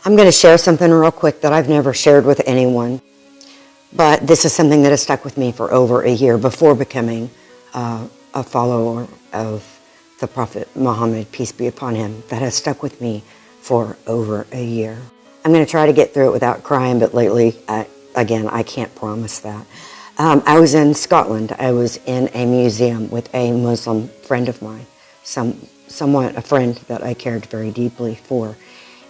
I'm going to share something real quick that I've never shared with anyone, but this is something that has stuck with me for over a year before becoming a follower of the Prophet Muhammad, peace be upon him, that has stuck with me for over a year. I'm going to try to get through it without crying, but lately, again, I can't promise that. I was in Scotland. I was in a museum with a Muslim friend of mine, somewhat a friend that I cared very deeply for.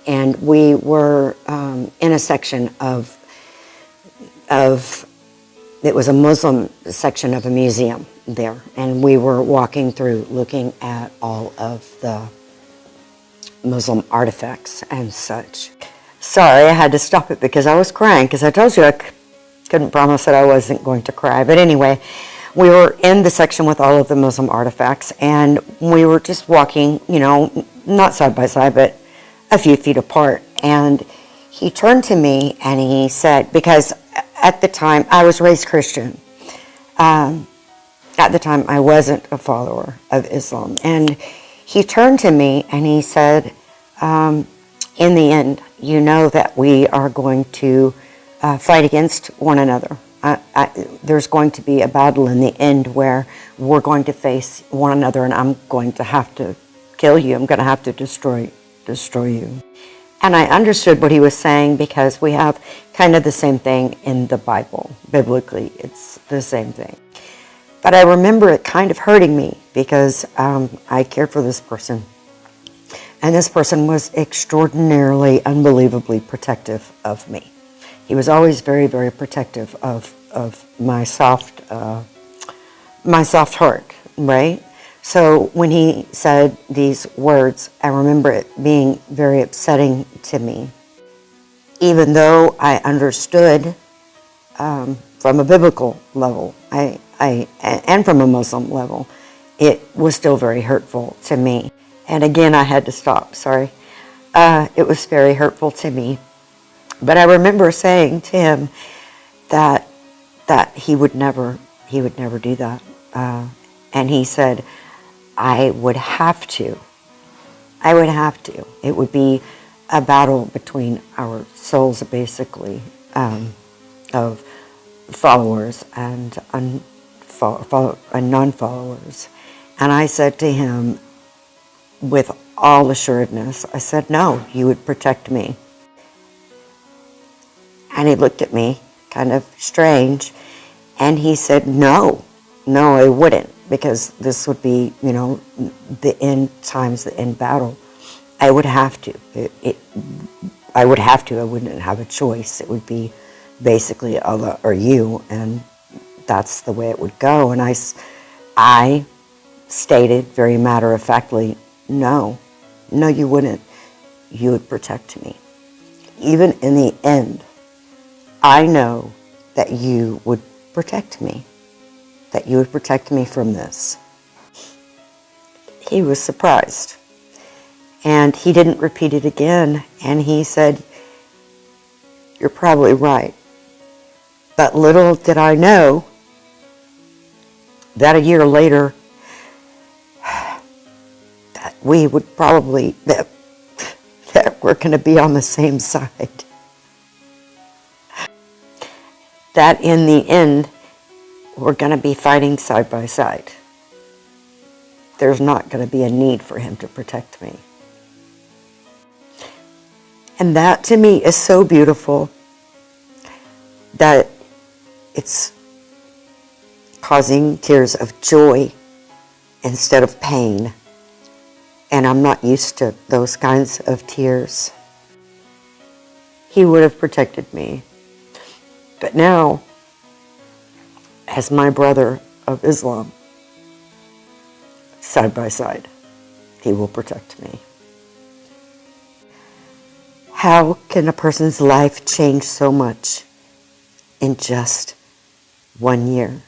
And we were in a section of, it was a Muslim section of a museum there. And we were walking through looking at all of the Muslim artifacts and such. Sorry, I had to stop it because I was crying, because I told you I couldn't promise that I wasn't going to cry. But anyway, we were in the section with all of the Muslim artifacts, and we were just walking, you know, not side by side, but a few feet apart. And he turned to me and he said, because at the time I was raised Christian, at the time I wasn't a follower of Islam, and he turned to me and he said, in the end, you know that we are going to fight against one another. There's going to be a battle in the end where we're going to face one another, and I'm going to have to kill you. I'm going to have to destroy you. And I understood what he was saying, because we have kind of the same thing in the Bible. Biblically, it's the same thing. But I remember it kind of hurting me, because I cared for this person. And this person was extraordinarily, unbelievably protective of me. He was always very, very protective of my soft heart, right? So when he said these words, I remember it being very upsetting to me. Even though I understood from a biblical level, and from a Muslim level, it was still very hurtful to me. And again, I had to stop, sorry. It was very hurtful to me. But I remember saying to him that he would never do that. And he said, I would have to. It would be a battle between our souls, basically, of followers and non-followers. And I said to him, with all assuredness, I said, no, you would protect me. And he looked at me, kind of strange, and he said, no, I wouldn't, because this would be, you know, the end times, the end battle. I would have to. I would have to. I wouldn't have a choice. It would be basically Allah or you, and that's the way it would go. And I stated very matter-of-factly, no, you wouldn't. You would protect me. Even in the end, I know that you would protect me, that you would protect me from this. He was surprised, and he didn't repeat it again, and he said, you're probably right. But little did I know that a year later, that we would probably, that we're going to be on the same side. That in the end, we're going to be fighting side by side. There's not going to be a need for him to protect me. And that to me is so beautiful that it's causing tears of joy instead of pain. And I'm not used to those kinds of tears. He would have protected me. But now, as my brother of Islam, side by side, he will protect me. How can a person's life change so much in just 1 year?